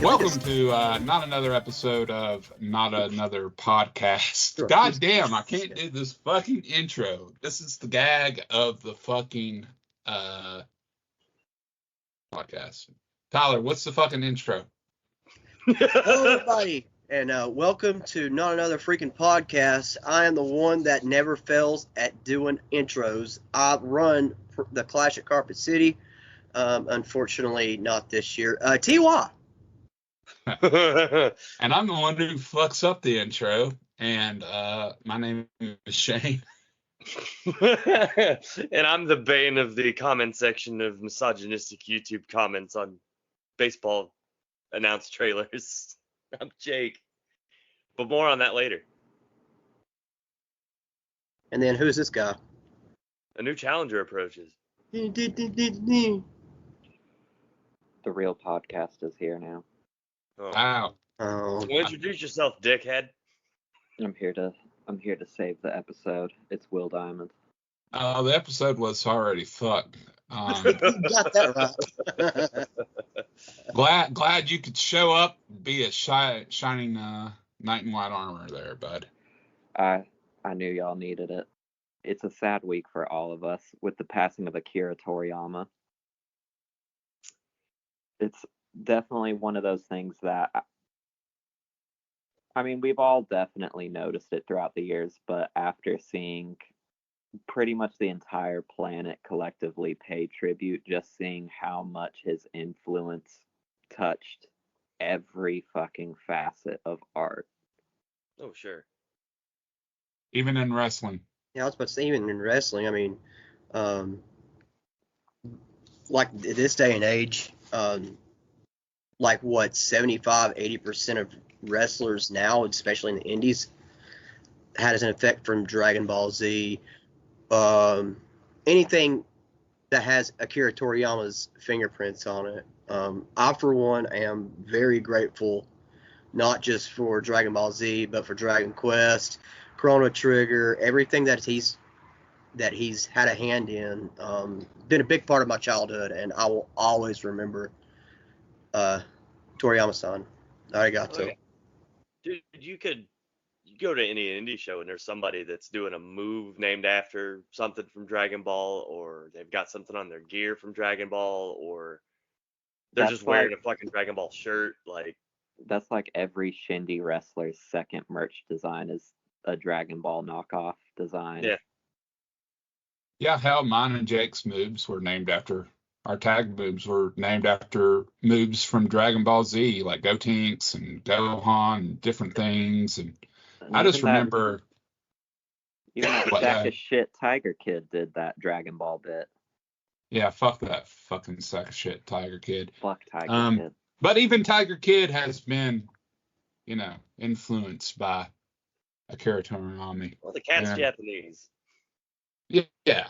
Welcome to not another episode of Not Another Podcast. God damn, I can't do this fucking intro. This is the gag of the fucking podcast. Tyler, what's the fucking intro? Hello, everybody, and welcome to Not Another Freaking Podcast. I am the one that never fails at doing intros. I run the Clash at Carpet City. Unfortunately, not this year. TY. And I'm the one who fucks up the intro, and my name is Shane. And I'm the bane of the comment section of misogynistic YouTube comments on baseball announced trailers. I'm Jayke. But more on that later. And then who's this guy? A new challenger approaches. The real podcast is here now. Oh. Wow. Oh, Well, introduce yourself, dickhead. I'm here to save the episode. It's Will Diamond. The episode was already fucked. you got that right. Glad you could show up, be a shining knight in white armor there, bud. I knew y'all needed it. It's a sad week for all of us with the passing of Akira Toriyama. It's definitely one of those things that, I mean, we've all definitely noticed it throughout the years, but after seeing pretty much the entire planet collectively pay tribute, just seeing how much his influence touched every fucking facet of art. Oh, sure. Even in wrestling. Yeah, I was about to say, even in wrestling, I mean, like this day and age, like what, 75-80% of wrestlers now, especially in the indies, had an effect from Dragon Ball Z. Anything that has Akira Toriyama's fingerprints on it. I, for one, am very grateful, not just for Dragon Ball Z, but for Dragon Quest, Chrono Trigger, everything that he's had a hand in. Been a big part of my childhood, and I will always remember Toriyama-san. Arigato. Okay. Dude, you go to any indie show and there's somebody that's doing a move named after something from Dragon Ball, or they've got something on their gear from Dragon Ball, or they're That's just wearing like- a fucking Dragon Ball shirt. Like, That's like every shindy wrestler's second merch design is a Dragon Ball knockoff design. Yeah. Yeah, hell, mine and Jake's moves were named after, our tag moves were named after moves from Dragon Ball Z, like Gotenks and Gohan and different things. And I just remember. Even that sack of shit Tiger Kid did that Dragon Ball bit. Yeah, fuck that fucking sack of shit Tiger Kid. Fuck Tiger Kid. But even Tiger Kid has been, influenced by Akira Toriyama. well, the cat's Yeah. Japanese. Yeah.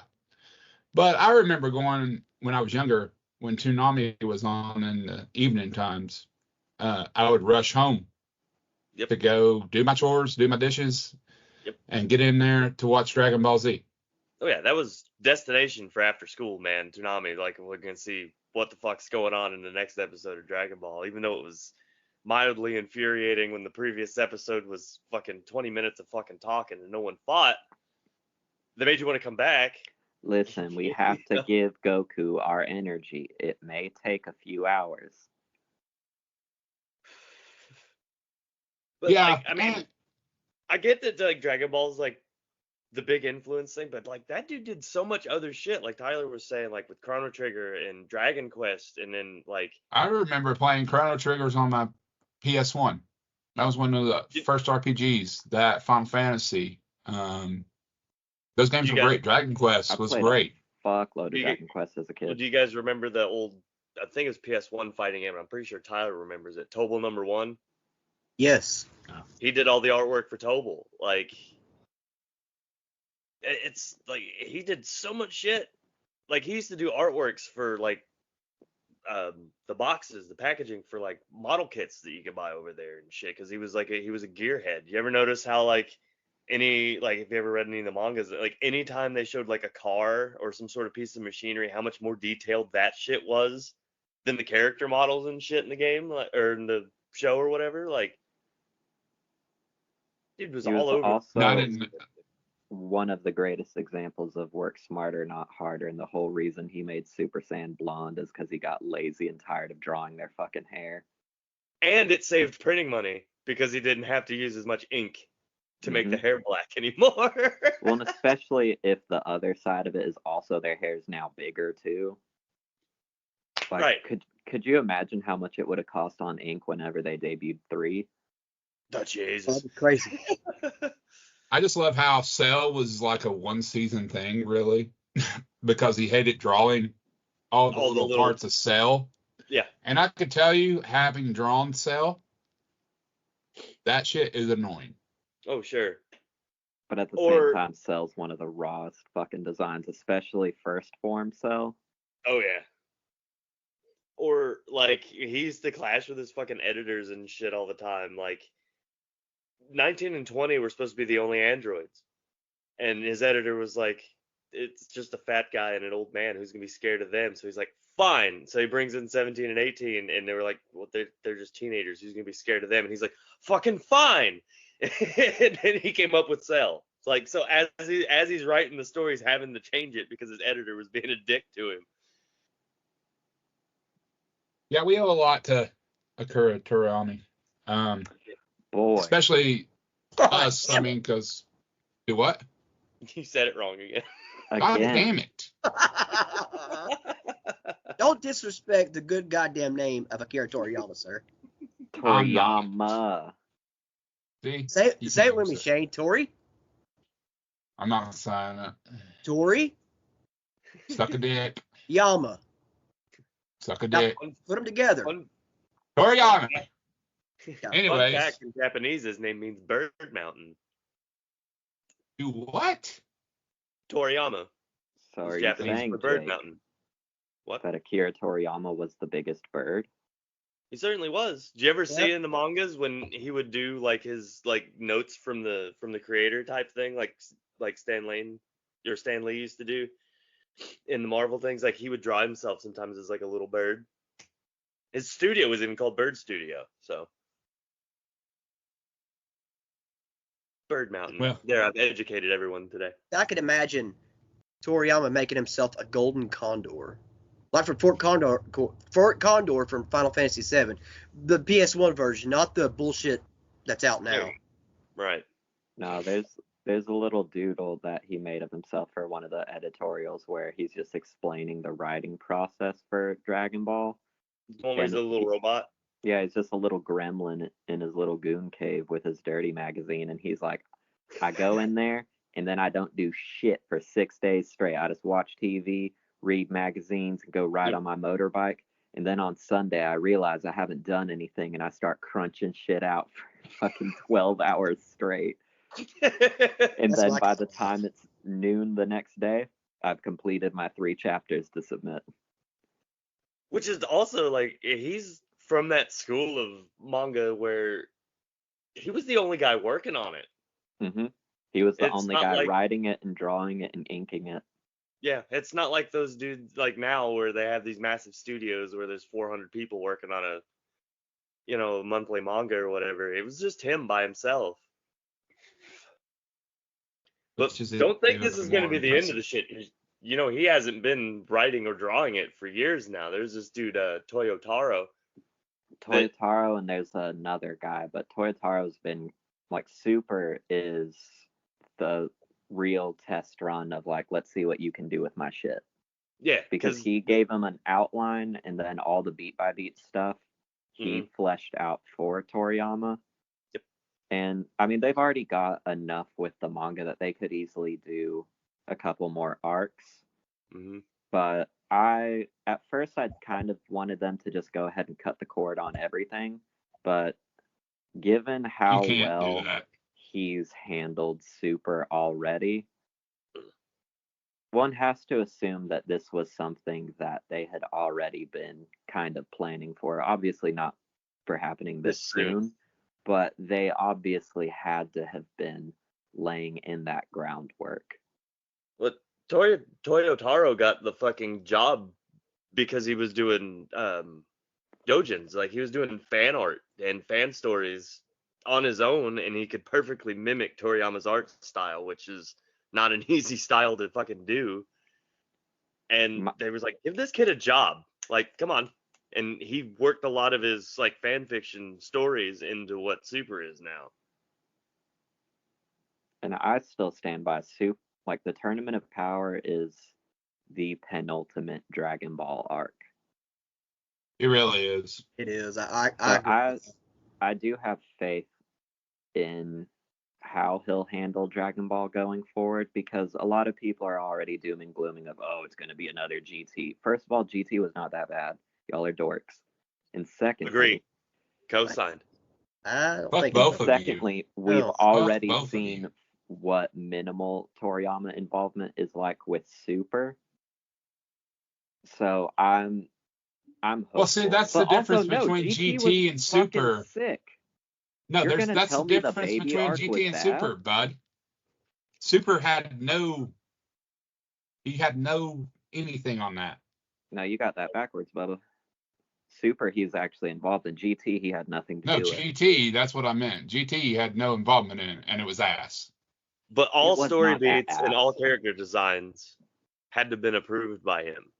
But I remember going when I was younger, when Toonami was on in the evening times, I would rush home to go do my chores, do my dishes, and get in there to watch Dragon Ball Z. Oh yeah, that was destination for after school, man. Toonami, like, we're gonna see what the fuck's going on in the next episode of Dragon Ball, even though it was mildly infuriating when the previous episode was fucking 20 minutes of fucking talking and no one fought. They made you want to come back. Listen, we have to give Goku our energy. It may take a few hours. But Yeah, like, I mean, I get that like Dragon Ball's like the big influence thing, but like that dude did so much other shit. Like Tyler was saying, like with Chrono Trigger and Dragon Quest, and then like I remember playing Chrono Triggers on my PS1. That was one of the first RPGs. That Final Fantasy. Those games were great. Dragon Quest was great. Fuckload of Dragon Quest as a kid. do you guys remember the old? I think it was PS1 fighting game. I'm pretty sure Tyler remembers it. Tobal #1. Yes. He did all the artwork for Tobal. Like, it's like he did so much shit. Like, he used to do artworks for like the boxes, the packaging for like model kits that you could buy over there and shit. Because he was a gearhead. You ever notice how like if you ever read any of the mangas, like anytime they showed like a car or some sort of piece of machinery, how much more detailed that shit was than the character models and shit in the game, like, or in the show or whatever. Like, dude was He was all over. also one of the greatest examples of work smarter, not harder. And the whole reason he made Super Saiyan Blonde is because he got lazy and tired of drawing their fucking hair. And it saved printing money because he didn't have to use as much ink to make the hair black anymore. Well, and especially if the other side of it is also their hair is now bigger too. Like, right. Could you imagine how much it would have cost on ink whenever they debuted 3? Oh, Jesus. That's crazy. I just love how Cell was like a one-season thing, really, because he hated drawing all the little parts of Cell. Yeah. And I could tell you, having drawn Cell, that shit is annoying. Oh, sure. But at the same time, Cell's one of the rawest fucking designs, especially first form Cell. Oh, yeah. Or, like, he used to clash with his fucking editors and shit all the time. Like, 19 and 20 were supposed to be the only androids. And his editor was like, it's just a fat guy and an old man who's going to be scared of them. So he's like, fine. So he brings in 17 and 18, and they were like, well, they're just teenagers. Who's going to be scared of them? And he's like, fucking fine. And then he came up with Cell. Like, so as he's writing the story, he's having to change it because his editor was being a dick to him. Yeah, we owe a lot to Akira Toriyama. Boy. Especially us. I mean, because do what? You said it wrong again. God damn it. Don't disrespect the good goddamn name of Akira Toriyama, sir. Toriyama. See? Say it with me, Shane. Tori? I'm not saying it. Tori? Suck a dick. Yama. Suck a dick. Put them together. Toriyama. Anyways. Fun fact, in Japanese, his name means Bird Mountain. Do what? Toriyama. So are you Japanese saying, for Bird Jake, Mountain. What? that Akira Toriyama was the biggest bird? He certainly was. Did you ever see in the mangas when he would do like his like notes from the creator type thing, like Stan Lee used to do in the Marvel things? Like he would draw himself sometimes as like a little bird. His studio was even called Bird Studio. So Bird Mountain. Well, there, I've educated everyone today. I could imagine Toriyama making himself a golden condor. Like from Fort Condor from Final Fantasy VII. The PS1 version, not the bullshit that's out now. Right. No, there's a little doodle that he made of himself for one of the editorials where he's just explaining the writing process for Dragon Ball. Always a little robot. Yeah, he's just a little gremlin in his little goon cave with his dirty magazine, and he's like, I go in there, and then I don't do shit for 6 days straight. I just watch TV, read magazines, and go ride on my motorbike. And then on Sunday, I realize I haven't done anything, and I start crunching shit out for fucking 12 hours straight. And then by the time it's noon the next day, I've completed my 3 chapters to submit. Which is also, like, he's from that school of manga where he was the only guy working on it. Mm-hmm. He was the only guy writing it and drawing it and inking it. Yeah, it's not like those dudes like now where they have these massive studios where there's 400 people working on a monthly manga or whatever. It was just him by himself. But don't think this is going to be the end of the shit. He hasn't been writing or drawing it for years now. There's this dude, Toyotaro. Toyotaro, and there's another guy, but Toyotaro's been, like, Super is the real test run of, like, let's see what you can do with my shit. Yeah. Because he gave him an outline, and then all the beat-by-beat stuff he fleshed out for Toriyama. Yep. And, I mean, they've already got enough with the manga that they could easily do a couple more arcs. Mm-hmm. But at first I'd kind of wanted them to just go ahead and cut the cord on everything. But given how well he's handled Super already, one has to assume that this was something that they had already been kind of planning for. Obviously not for happening this soon, but they obviously had to have been laying in that groundwork. But Toyotaro got the fucking job because he was doing Dojins. Like, he was doing fan art and fan stories on his own, and he could perfectly mimic Toriyama's art style, which is not an easy style to fucking do. And they was like, give this kid a job. Like, come on. And he worked a lot of his like fan fiction stories into what Super is now. And I still stand by Super. Like, the Tournament of Power is the penultimate Dragon Ball arc. It really is. It is. I do have faith in how he'll handle Dragon Ball going forward, because a lot of people are already doom and glooming of, oh, it's going to be another GT. First of all, GT was not that bad. Y'all are dorks. And secondly, agree. Co-signed. I don't Fuck think both of you. Secondly, we've No. already Both of seen you. what minimal Toriyama involvement is like with Super. So I'm hopeful. Well, see, that's the But also, difference no, between GT GT was and fucking Super. sick. No, You're gonna that's the tell me the difference baby between arc was GT and bad? Super, bud. Super had no anything on that. No, you got that backwards, Bubba. Super, he's actually involved. In GT, he had nothing to No, do with. GT, that's what I meant. GT had no involvement in it, and it was ass. But all was story not that beats and ass. all character designs had to have been approved by him.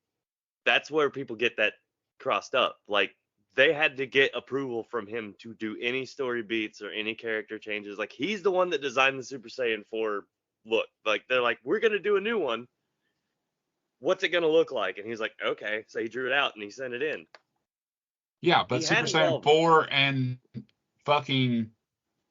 That's where people get that crossed up. Like, they had to get approval from him to do any story beats or any character changes. Like, he's the one that designed the Super Saiyan 4 look. Like, they're like, we're going to do a new one. What's it going to look like? And he's like, okay. So he drew it out and he sent it in. Yeah, but He Super had Saiyan involved- 4 and fucking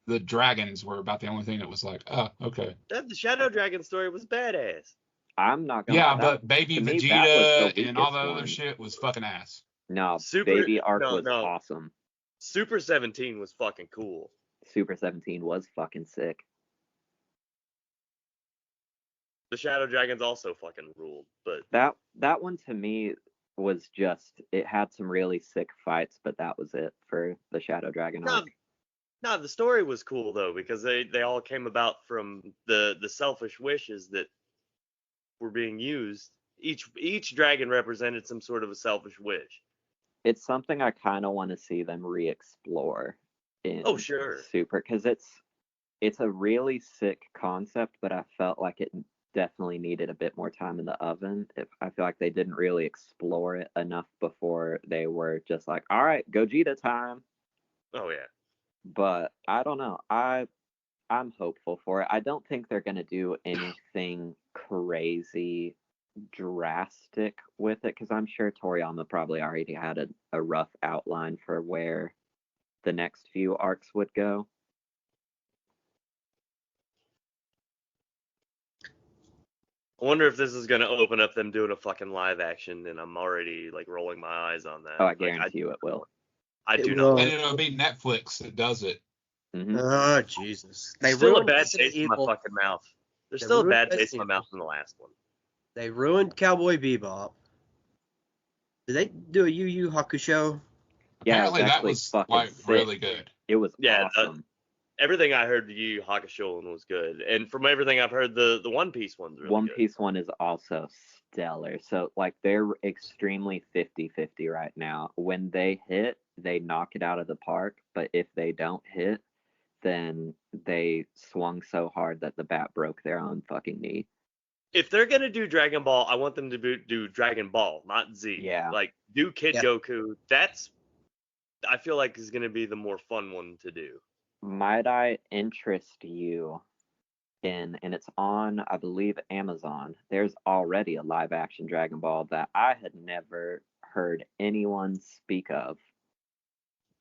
the dragons were about the only thing that was like, oh, okay. The Shadow Dragon story was badass. I'm not gonna. Yeah, lie, but Baby to me, that was Vegeta the and all the weakest other one. shit was fucking ass. No, Super- Baby Arc no, was no. awesome. Super 17 was fucking cool. Super 17 was fucking sick. The Shadow Dragons also fucking ruled, but That one to me was just, it had some really sick fights, but that was it for the Shadow Dragon arc. no, the story was cool though, because they all came about from the selfish wishes that were being used. Each dragon represented some sort of a selfish wish. It's something I kind of want to see them re-explore in Oh, sure. Super, because it's a really sick concept, but I felt like it definitely needed a bit more time in the oven. I feel like they didn't really explore it enough before they were just like, all right, Gogeta time. Oh yeah. But I don't know. I'm hopeful for it. I don't think they're gonna do anything crazy drastic with it, because I'm sure Toriyama probably already had a rough outline for where the next few arcs would go. I wonder if this is gonna open up them doing a fucking live action, and I'm already like rolling my eyes on that. Oh, I Like, guarantee you it will. I It do will. not. And it'll be Netflix that does it. Mhm. Oh, Jesus. They Still a ruined bad Resident taste in my Evil. fucking mouth. There's They still a ruined bad taste Resident in my mouth from the last one. They ruined Cowboy Bebop. Did they do a Yu Yu Hakusho? Yeah, Apparently it was that actually was fucking like sick. really good. It was Yeah, awesome. Everything I heard the Yu Yu Hakusho one was good, and from everything I've heard, the One Piece one's really One good. Piece one is also stellar. So, like, they're extremely 50-50 right now. When they hit, they knock it out of the park. But if they don't hit, then they swung so hard that the bat broke their own fucking knee. If they're gonna do Dragon Ball, I want them to do Dragon Ball, not Z. Yeah. Like, do Kid Yeah. Goku. That's, I feel like, is gonna be the more fun one to do. Might I interest you in, and it's on, I believe, Amazon. There's already a live action Dragon Ball that I had never heard anyone speak of.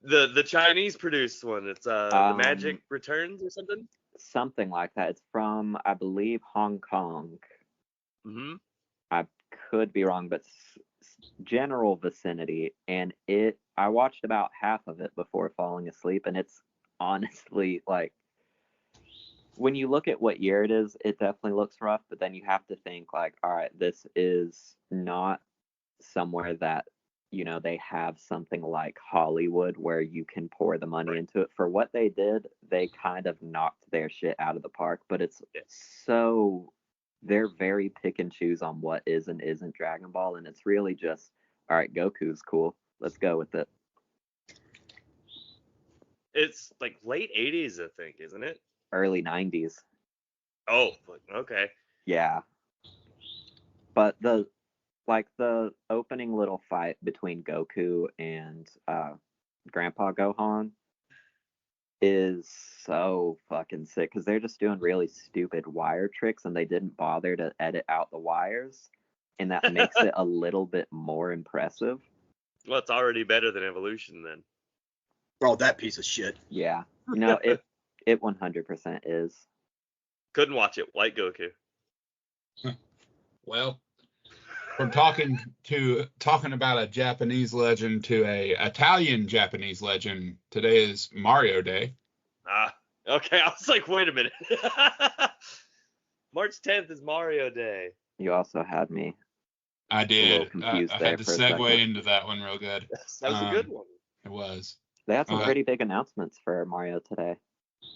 The Chinese produced one. It's The Magic Returns or something. Something like that. It's from, I believe, Hong Kong. Mm-hmm. I could be wrong, but general vicinity. And I watched about half of it before falling asleep, and it's honestly, like, when you look at what year it is, it definitely looks rough, but then you have to think, like, all right, this is not somewhere that, they have something like Hollywood where you can pour the money into it. For what they did, they kind of knocked their shit out of the park, but it's so, they're very pick and choose on what is and isn't Dragon Ball, and it's really just, all right, Goku's cool. Let's go with it. It's like late 80s, I think, isn't it? Early 90s. Oh, okay. Yeah. But the opening little fight between Goku and Grandpa Gohan is so fucking sick because they're just doing really stupid wire tricks and they didn't bother to edit out the wires, and that makes it a little bit more impressive. Well, it's already better than Evolution then. Oh, that piece of shit. Yeah. No, it 100% is. Couldn't watch it. White Goku. Well, from talking about a Japanese legend to a Italian Japanese legend, today is Mario Day. Okay. I was like, wait a minute. March 10th is Mario Day. You also had me. I did. I had to for a segue second. into that one real good. That was a good one. It was. They had some pretty big announcements for Mario today.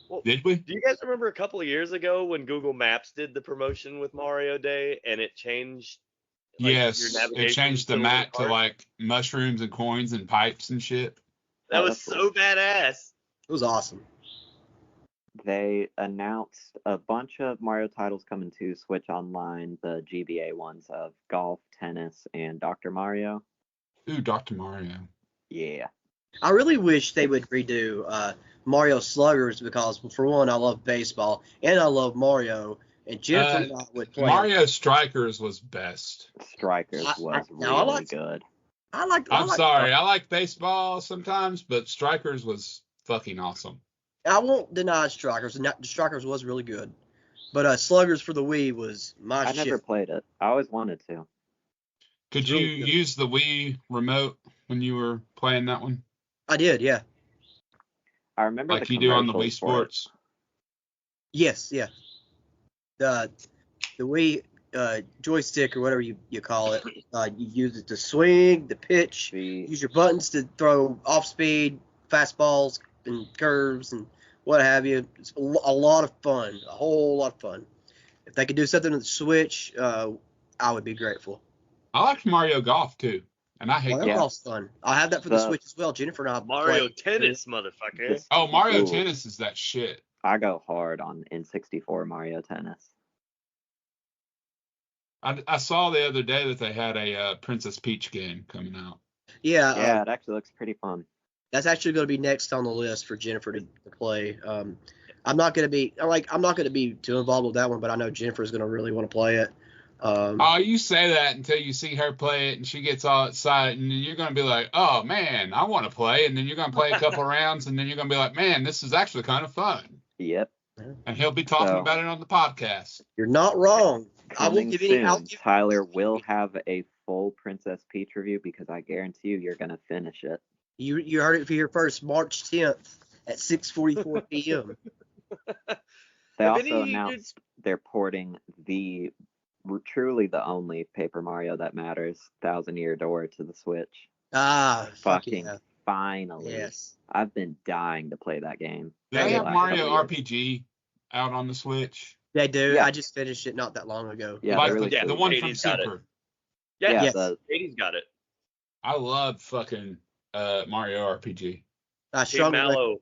Well, did we? Do you guys remember a couple of years ago when Google Maps did the promotion with Mario Day and it changed? Yes, it changed the map to like mushrooms and coins and pipes and shit. That was so badass. It was awesome. They announced a bunch of Mario titles coming to Switch Online, the GBA ones of Golf, Tennis, and Dr. Mario. Ooh, Dr. Mario. Yeah. I really wish they would redo Mario Sluggers because, for one, I love baseball and I love Mario. And Jennifer and I would play. Mario Strikers was best. Strikers was really good. I like baseball sometimes, but Strikers was fucking awesome. I won't deny Strikers. Strikers was really good. But Sluggers for the Wii was my shit. I never played it. I always wanted to. Could you use the Wii remote when you were playing that one? I did, yeah. I remember like you do on the Wii Sports. Yes, yeah. The Wii joystick or whatever you call it, you use it to swing, the pitch, use your buttons to throw off speed, fastballs and curves and what have you. It's a lot of fun, a whole lot of fun. If they could do something with the Switch, I would be grateful. I like Mario Golf too, and I hate golf's fun. I have that for the Switch as well. Jennifer and I Mario Tennis, motherfucker. Oh, Mario Tennis is that shit. I go hard on N64 Mario Tennis. I saw the other day that they had a Princess Peach game coming out. Yeah, it actually looks pretty fun. That's actually going to be next on the list for Jennifer to play. I'm not going to be too involved with that one, but I know Jennifer's going to really want to play it. You say that until you see her play it and she gets all excited, and then you're going to be like, oh man, I want to play, and then you're going to play a couple rounds, and then you're going to be like, man, this is actually kind of fun. Yep. And he'll be talking about it on the podcast. You're not wrong. I won't give any. Tyler will have a full Princess Peach review because I guarantee you're going to finish it. You heard it here first, March 10th at 6:44 p.m. They also announced they're porting truly the only Paper Mario that matters, 1,000 Year Door, to the Switch. Fucking yeah. Finally. Yes. I've been dying to play that game. They have Mario RPG out on the Switch. They do. Yeah. I just finished it not that long ago. Yeah, like really the one from Super. Yeah, yes. 80's got it. I love fucking Mario RPG. Mallow.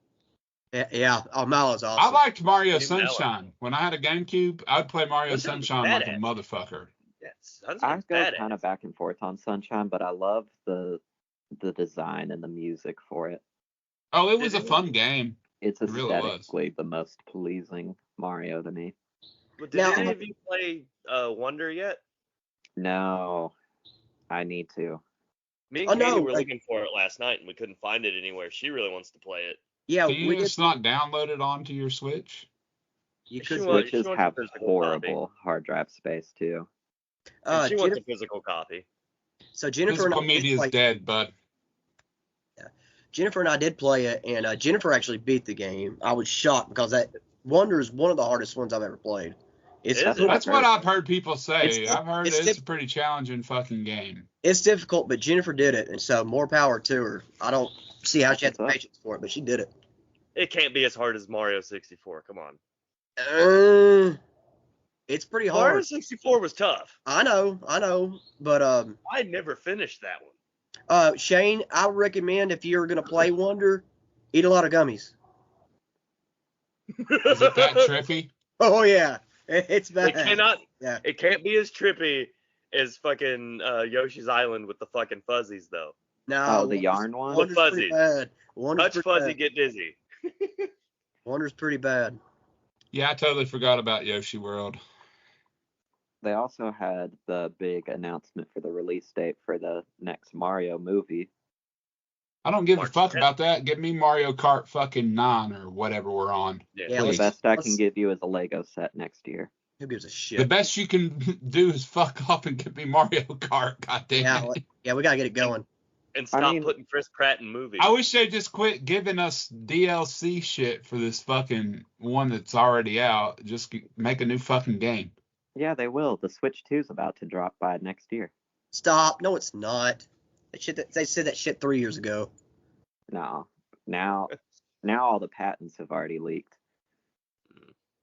Yeah. Oh, Mallow's awesome. I liked Mario Sunshine. When I had a GameCube, I'd play Mario Sunshine like a motherfucker. Yes. I go kind of back and forth on Sunshine, but I love the design and the music for it. Oh, it was a fun game. It's aesthetically the most pleasing Mario to me. But did any of you play Wonder yet? No, I need to. Me and Katie were looking for it last night, and we couldn't find it anywhere. She really wants to play it. Yeah, can you just not download it onto your Switch? Switches have horrible hard drive space too. She wants a physical copy. So Jennifer physical media is dead, bud. Yeah. Jennifer and I did play it, and Jennifer actually beat the game. I was shocked because that Wonder is one of the hardest ones I've ever played. That's what I've heard people say. I've heard it's a pretty challenging fucking game. It's difficult, but Jennifer did it, and so more power to her. I don't see how she had the patience for it, but she did it. It can't be as hard as Mario 64. Come on. It's pretty hard. Mario 64 was tough. I know, but I never finished that one. Shane, I recommend if you're gonna play Wonder, eat a lot of gummies. Is it that trippy? Oh yeah, it's bad. It cannot. Yeah. It can't be as trippy as fucking Yoshi's Island with the fucking fuzzies though. No, the yarn one? Wonder's The pretty fuzzies. bad. Wonder's Touch pretty fuzzy, bad. get dizzy. Wonder's pretty bad. Yeah, I totally forgot about Yoshi World. They also had the big announcement for the release date for the next Mario movie. I don't give March a fuck 10th. about that. Give me Mario Kart fucking 9 or whatever we're on. Yeah, The let's- best I can let's- give you is a Lego set next year. Who gives a shit? The best you can do is fuck up and give me Mario Kart. God damn Yeah, it. yeah, we gotta get it going. And stop mean- putting Chris Pratt in movies. I wish they'd just quit giving us DLC shit for this fucking one that's already out. Just make a new fucking game. Yeah, they will. The Switch 2 is about to drop by next year. Stop. No, it's not. They said that shit 3 years ago. No. Now all the patents have already leaked.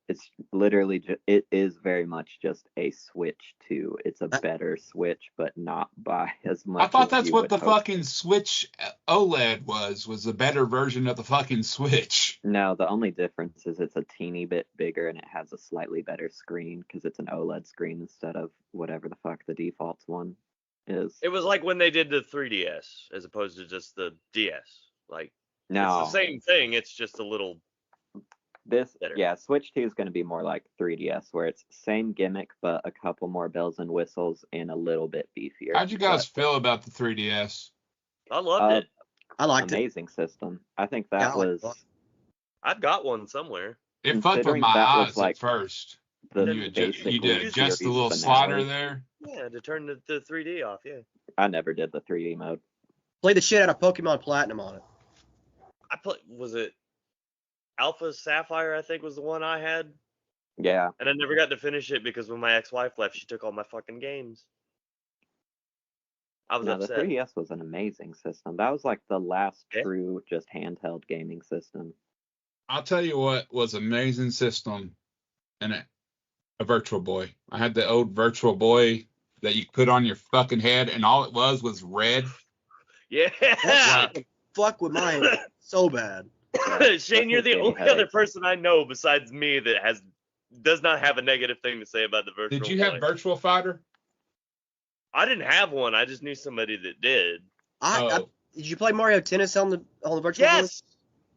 It's literally it is very much just a Switch 2. It's a better Switch, but not by as much. I thought as that's you what would the hope. fucking Switch OLED was a better version of the fucking Switch. No, the only difference is it's a teeny bit bigger and it has a slightly better screen because it's an OLED screen instead of whatever the fuck the default one is. It was like when they did the 3DS as opposed to just the DS. Like No, it's the same thing. It's just a little. better. Yeah, Switch 2 is going to be more like 3DS, where it's same gimmick but a couple more bells and whistles and a little bit beefier. How'd you guys feel about the 3DS? I loved it. I liked it. Amazing system. I think that Yeah, I like was it. I've got one somewhere. It fucked with Considering my that was eyes like at first. the You basically did adjust the series little finale. slider there. Yeah, to turn the 3D off. Yeah. I never did the 3D mode. Play the shit out of Pokemon Platinum on it. Was it Alpha Sapphire? I think was the one I had, Yeah, and I never got to finish it because when my ex-wife left, she took all my fucking games. I was no, the upset. 3DS was an amazing system. That was like the last Yeah. true just handheld gaming system. I'll tell you what was amazing system, and a Virtual Boy. I had the old Virtual Boy that you put on your fucking head, and all it was red. Yeah. That's fuck with my head so bad. Shane, you're the Getting only other headaches. person I know besides me that does not have a negative thing to say about the Virtual Did you have Boy. Virtual Fighter? I didn't have one. I just knew somebody that did. Did you play Mario Tennis on the Virtual Boy? Yes.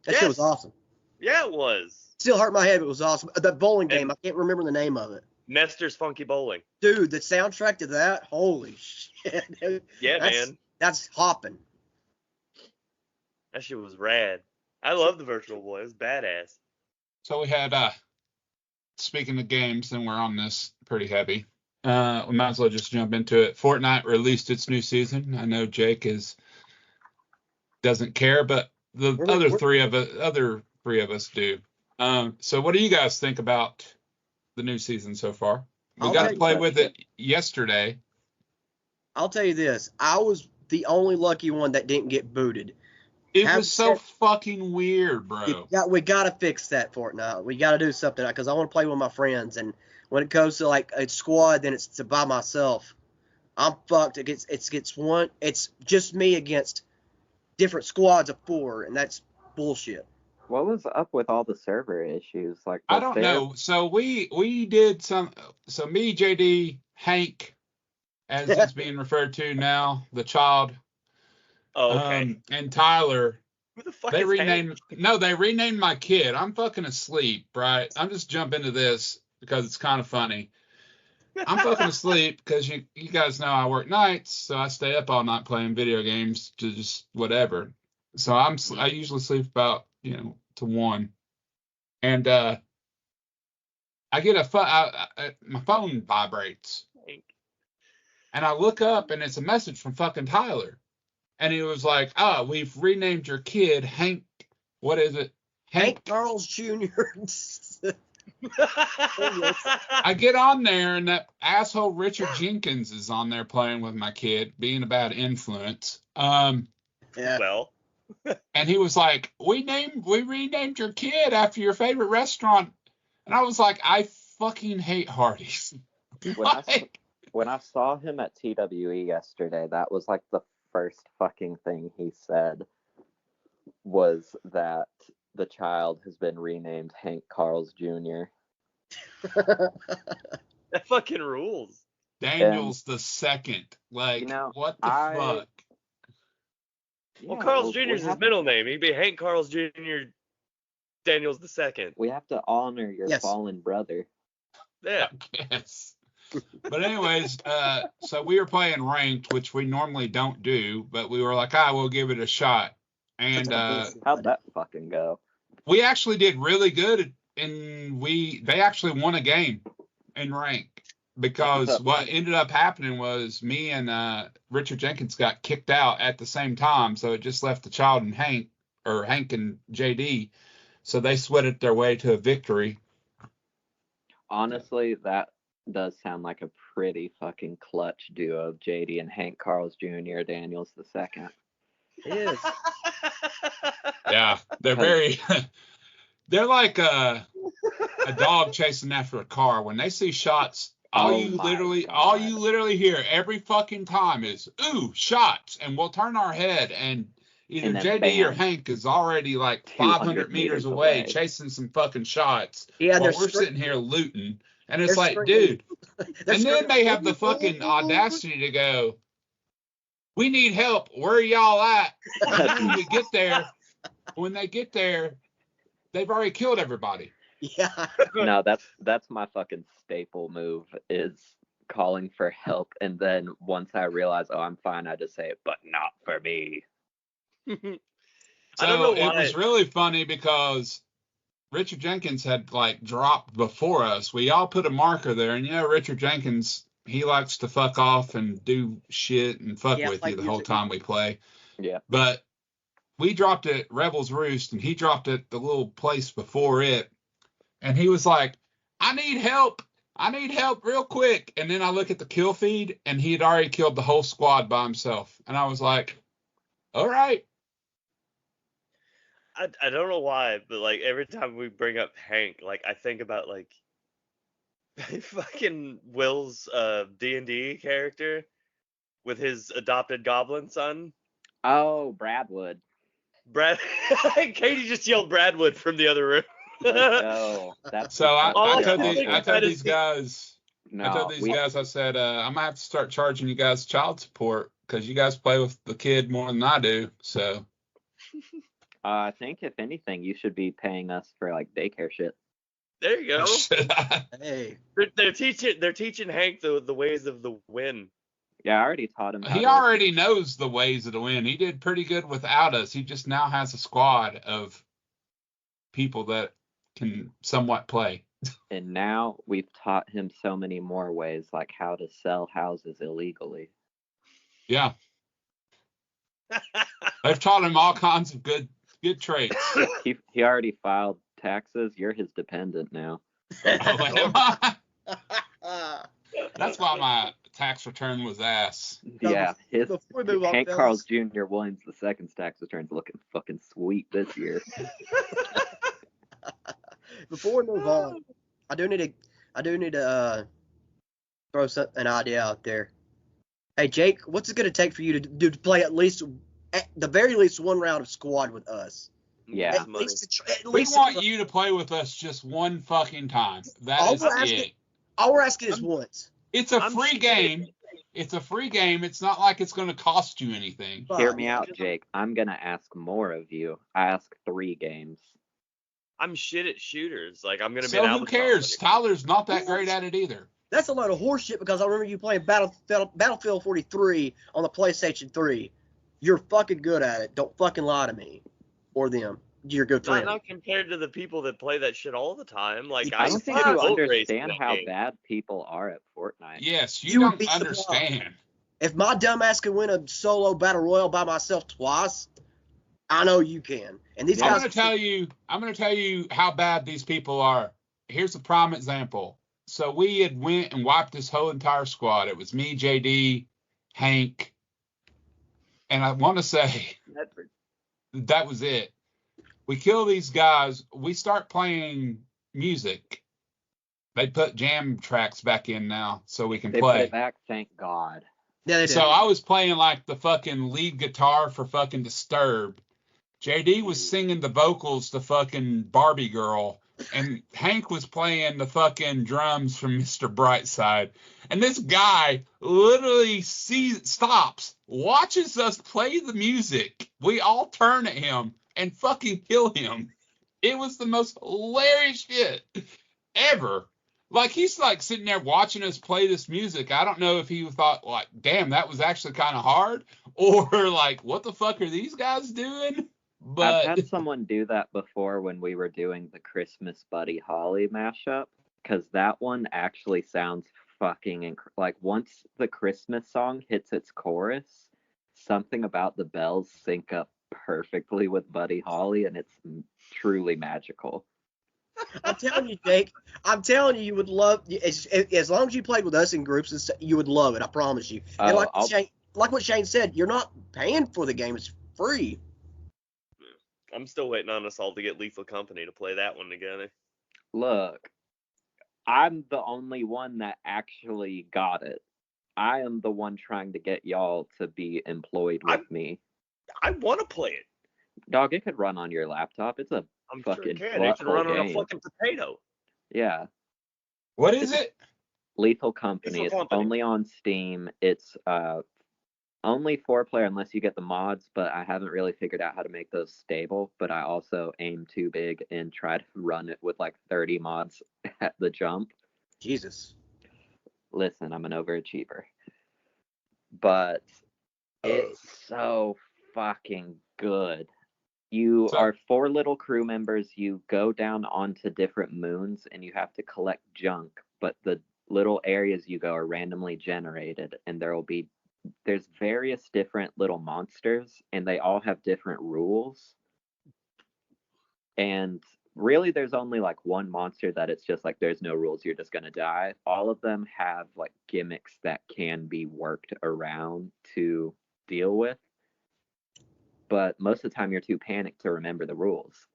That shit was awesome. Yeah, it was. Still hurt my head, but it was awesome. That bowling game, I can't remember the name of it. Nestor's Funky Bowling. Dude, the soundtrack to that, holy shit. Dude. Yeah, man. That's hopping. That shit was rad. I love the Virtual Boy. It was badass. So we had, speaking of games, and we're on this pretty heavy. We might as well just jump into it. Fortnite released its new season. I know Jayke doesn't care, but the other three of us do. So what do you guys think about the new season so far? We got to play with it yesterday. I'll tell you this. I was the only lucky one that didn't get booted. It was so fucking weird, bro. We got to fix that, Fortnite. We got to do something because I want to play with my friends. And when it goes to like a squad, then it's to by myself. I'm fucked. It's just me against different squads of 4, and that's bullshit. What was up with all the server issues? Like, I don't know. So we did some. So me, JD, Hank, as it's being referred to now, the child. Oh, okay. And Tyler. Who the fuck They is renamed. Hank? No, they renamed my kid. I'm fucking asleep, right? I'm just jump into this because it's kind of funny. I'm fucking asleep because you guys know I work nights, so I stay up all night playing video games to just whatever. So I usually sleep about to 1, and I get my phone vibrates, and I look up and it's a message from fucking Tyler, and he was like, "Oh, we've renamed your kid Hank. What is it? Hank Charles Jr." I get on there, and that asshole Richard Jenkins is on there playing with my kid, being a bad influence. Yeah. Well. And he was like, we renamed your kid after your favorite restaurant. And I was like, I fucking hate Hardee's. When I saw him at TWE yesterday, that was like the first fucking thing he said was that the child has been renamed Hank Carls Jr. That fucking rules. Daniels the second. Like, what the fuck? Well, Carl's Jr. is his middle name. He'd be Hank Carl's Jr. Daniels the second. We have to honor your fallen brother. Yeah. Yes. But anyways, so we were playing ranked, which we normally don't do, but we were like, we'll give it a shot. And how'd that fucking go? We actually did really good, and they actually won a game in rank. Because what ended up happening was me and Richard Jenkins got kicked out at the same time, so it just left the child and Hank and JD. So they sweated their way to a victory. Honestly, that does sound like a pretty fucking clutch duo of JD and Hank Carls Jr. Daniels the second. It is. Yeah, they're very. They're like a dog chasing after a car. When they see shots. All you literally hear every fucking time is, ooh, shots. And we'll turn our head and either JD or Hank is already like 500 meters away chasing some fucking shots. Yeah, while we're sitting here looting. And it's like, dude. And then they have the fucking audacity to go, we need help. Where are y'all at? When they get there, they've already killed everybody. Yeah. No, that's my fucking staple move is calling for help, and then once I realize, I'm fine, I just say, but not for me. So I don't know why. It was really funny because Richard Jenkins had like dropped before us. We all put a marker there, and Richard Jenkins, he likes to fuck off and do shit and fuck with you the whole time we play. Yeah. But we dropped it at Rebel's Roost, and he dropped it the little place before it. And he was like, I need help real quick. And then I look at the kill feed, and he had already killed the whole squad by himself. And I was like, all right. I don't know why, but like every time we bring up Hank, like I think about like fucking Will's D&D character with his adopted goblin son. Oh, Bradwood. Katie just yelled Bradwood from the other room. So I told these guys, I said, I'm gonna have to start charging you guys child support because you guys play with the kid more than I do. So I think if anything, you should be paying us for like daycare shit. There you go. Hey, they're teaching Hank the ways of the win. Yeah, I already taught him. He already knows the ways of the win. He did pretty good without us. He just now has a squad of people that can somewhat play. And now we've taught him so many more ways, like how to sell houses illegally. Yeah. I've taught him all kinds of good traits. He already filed taxes. You're his dependent now. That's why my tax return was ass. Yeah, Hank Carls Jr. Williams II's tax return's looking fucking sweet this year. Before we move on, I do need to throw an idea out there. Hey Jake, what's it gonna take for you to play at the very least one round of squad with us? Yeah. At least we want you to play with us just one fucking time. That is it. All we're asking is once. It's a free game. It's a free game. It's not like it's going to cost you anything. Hear me out, Jake. I'm going to ask more of you. I ask 3 games. I'm shit at shooters. Like, I'm going to be So who cares? Tyler's not that great at it either. That's a load of horseshit because I remember you playing Battlefield 43 on the PlayStation 3. You're fucking good at it. Don't fucking lie to me or them. You're good friend. Not compared to the people that play that shit all the time. Like, I don't think you understand how bad people are at Fortnite. Yes, you don't understand. If my dumbass can win a solo battle royale by myself twice, I know you can. And these guys. I'm gonna tell you how bad these people are. Here's a prime example. So we had went and wiped this whole entire squad. It was me, JD, Hank, and I want to say that was it. We kill these guys. We start playing music. They put jam tracks back in now so we can play. They put it back, thank God. Yeah, they did. So I was playing like the fucking lead guitar for fucking Disturbed. JD was singing the vocals to fucking Barbie Girl, and Hank was playing the fucking drums from Mr. Brightside. And this guy literally stops, watches us play the music. We all turn at him and fucking kill him. It was the most hilarious shit ever. Like, he's like sitting there watching us play this music. I don't know if he thought, like, damn, that was actually kind of hard, or like, what the fuck are these guys doing? But I've had someone do that before when we were doing the Christmas Buddy Holly mashup, because that one actually sounds fucking like once the Christmas song hits its chorus, something about the bells sync up perfectly with Buddy Holly, and it's truly magical. I'm telling you, Jake. I'm telling you, you would love as long as you played with us in groups and stuff, you would love it. I promise you. And like what Shane said, you're not paying for the game; it's free. I'm still waiting on us all to get Lethal Company to play that one together. Look, I'm the only one that actually got it. I am the one trying to get y'all to be employed with me. I want to play it. Dog, it could run on your laptop. It's a fucking sure it can. It can run game. on a fucking potato. Yeah. What is it? Lethal Company. It's only on Steam. It's only 4-player unless you get the mods, but I haven't really figured out how to make those stable. But I also aim too big and try to run it with like 30 mods at the jump. Jesus. Listen, I'm an overachiever. But it's so fucking good. You are 4 little crew members. You go down onto different moons and you have to collect junk, but the little areas you go are randomly generated, and there's various different little monsters, and they all have different rules. And really, there's only like one monster that it's just like there's no rules, you're just gonna die. All of them have like gimmicks that can be worked around to deal with, but most of the time you're too panicked to remember the rules.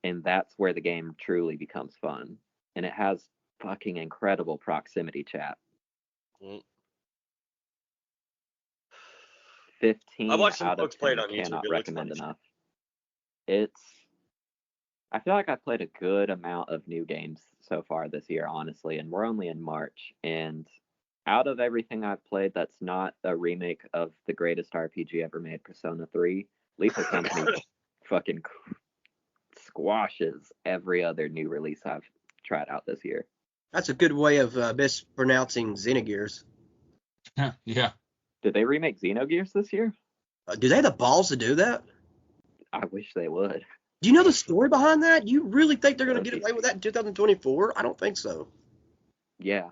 And that's where the game truly becomes fun. And it has fucking incredible proximity chat. 15 I watched some out of folks play 10 it on YouTube. cannot It looks recommend fun. enough. I feel like I played a good amount of new games so far this year, honestly, and we're only in March. And out of everything I've played that's not a remake of the greatest RPG ever made, Persona 3, Lethal Company fucking squashes every other new release I've tried out this year. That's a good way of mispronouncing Xenogears. Yeah. Did they remake Xenogears this year? Do they have the balls to do that? I wish they would. Do you know the story behind that? You really think they're going to get away with that in 2024? I don't think so. Yeah,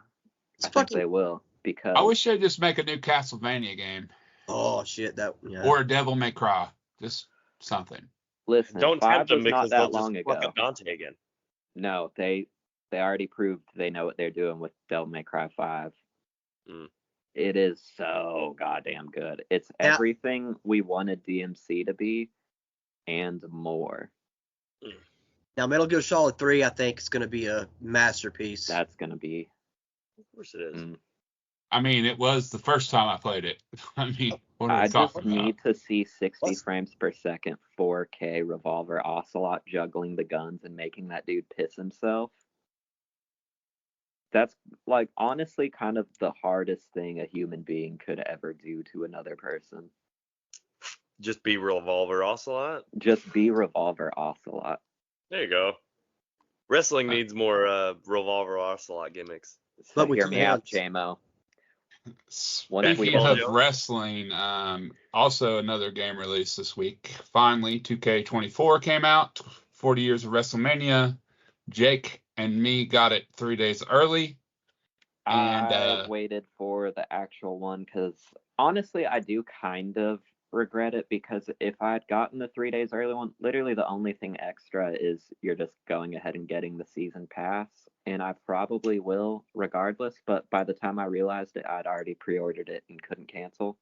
I think they will, because I wish they'd just make a new Castlevania game. Oh shit, or a Devil May Cry, just something. Listen, don't 5 tempt them was because not that they'll long just ago. fuck up Dante again. No, they already proved they know what they're doing with Devil May Cry 5. It is so goddamn good. It's everything we wanted DMC to be and more. Now, Metal Gear Solid 3, I think, is going to be a masterpiece. That's going to be. Of course it is. I mean, it was the first time I played it. I mean, what are we talking about? Need to see 60 frames per second, 4K Revolver Ocelot juggling the guns and making that dude piss himself. That's, like, honestly kind of the hardest thing a human being could ever do to another person. Just be Revolver Ocelot? Just be Revolver Ocelot. There you go. Wrestling needs more Revolver Ocelot gimmicks. So hear me out, JMO. Speaking of wrestling, also another game released this week. Finally, 2K24 came out. 40 years of WrestleMania. Jake and me got it 3 days early. And I waited for the actual one because honestly, I do kind of regret it, because if I had gotten the 3 days early one, literally the only thing extra is you're just going ahead and getting the season pass, and I probably will regardless, but by the time I realized it, I'd already pre-ordered it and couldn't cancel,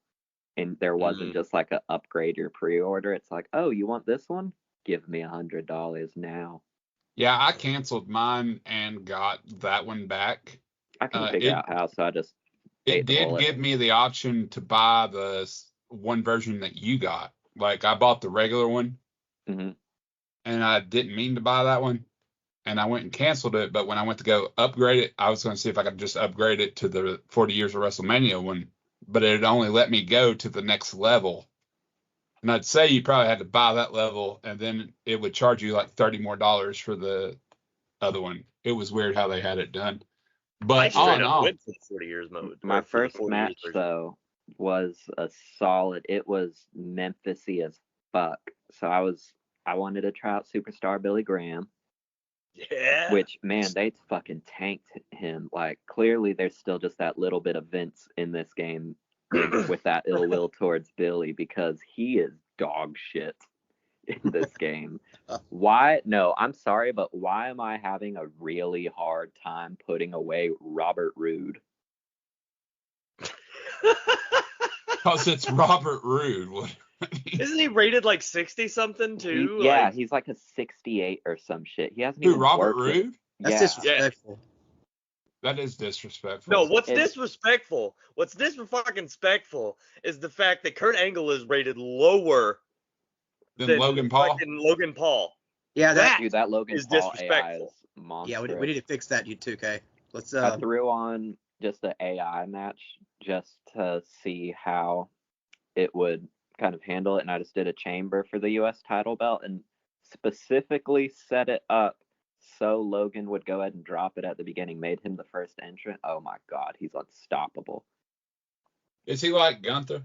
and there wasn't just like a upgrade your pre-order. It's like, oh, you want this one? Give me $100 now. Yeah, I canceled mine and got that one back. I couldn't figure out how, so I just It did give me the option to buy the one version that you got. Like, I bought the regular one, and I didn't mean to buy that one, and I went and canceled it. But when I went to go upgrade it, I was going to see if I could just upgrade it to the 40 Years of WrestleMania one, but it only let me go to the next level. And I'd say you probably had to buy that level, and then it would charge you like $30 more for the other one. It was weird how they had it done. But I went to the 40 years mode. My first match though was a solid. It was Memphis-y as fuck. So I wanted to try out Superstar Billy Graham. Yeah. Which, man, they fucking tanked him. Like, clearly there's still just that little bit of Vince in this game with that ill will towards Billy, because he is dog shit in this game. Why? No, I'm sorry, but why am I having a really hard time putting away Robert Roode? Because it's Robert Roode. Isn't he rated like 60 something too? Yeah, he's like a 68 or some shit. He hasn't even Robert worked Roode? That's disrespectful. That is disrespectful. No, what's disrespectful? What's disrespectful is the fact that Kurt Angle is rated lower than Logan Paul. Logan Paul. Yeah, that Logan is Paul disrespectful. AI is monstrous. Yeah, we need to fix that, you 2K. Let's. I threw on just an AI match just to see how it would kind of handle it, and I just did a chamber for the U.S. title belt and specifically set it up so Logan would go ahead and drop it at the beginning, made him the first entrant. Oh my god, he's unstoppable. Is he like Gunther?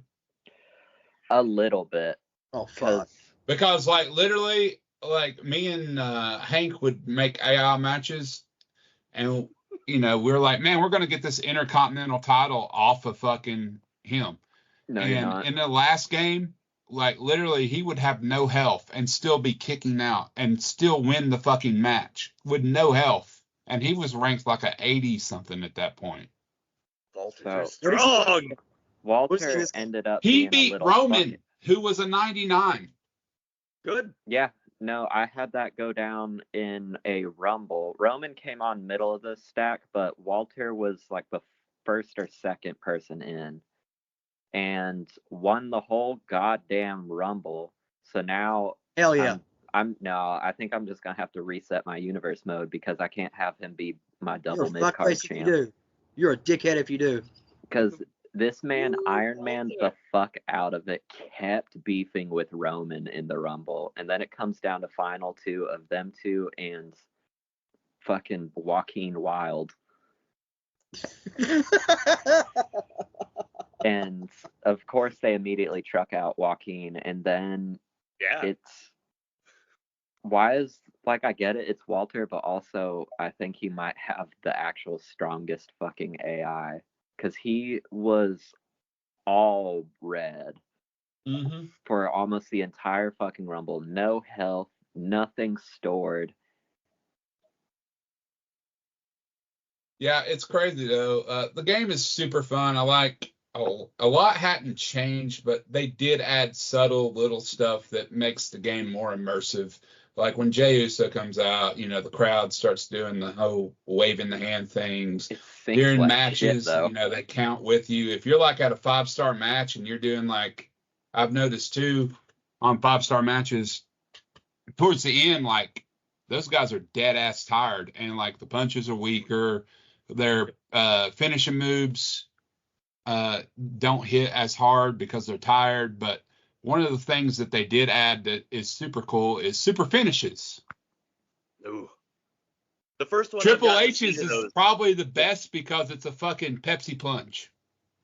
A little bit. Oh fuck. Because like literally, like me and Hank would make AI matches, and we're like, man, we're gonna get this Intercontinental title off of fucking him. No, and you're not. In the last game, like literally, he would have no health and still be kicking out and still win the fucking match with no health. And he was ranked like a 80 something at that point. Walter's strong. Walter ended up. He beat Roman, who was a 99. Good. Yeah. No, I had that go down in a Rumble. Roman came on middle of the stack, but Walter was like the first or second person in, and won the whole goddamn Rumble. So now, hell yeah, I think I'm just gonna have to reset my universe mode because I can't have him be my double mid card champ. You're a dickhead if you do. Because this man, Iron Man the fuck out of it, kept beefing with Roman in the Rumble, and then it comes down to final two of them two and fucking Joaquin Wilde. And of course they immediately truck out Joaquin, and then it's I get it, it's Walter, but also I think he might have the actual strongest fucking AI, because he was all red for almost the entire fucking Rumble. No health, nothing stored. Yeah, it's crazy though. The game is super fun. I like a lot hadn't changed, but they did add subtle little stuff that makes the game more immersive. Like when Jey Uso comes out, the crowd starts doing the whole waving the hand things. During matches, they count with you. If you're like at a 5-star match and you're doing like, I've noticed too, on 5-star matches, towards the end, like those guys are dead ass tired, and like the punches are weaker. Their finishing moves don't hit as hard because they're tired. But one of the things that they did add that is super cool is super finishes. Ooh. The first one, Triple H's is probably the best because it's a fucking Pepsi plunge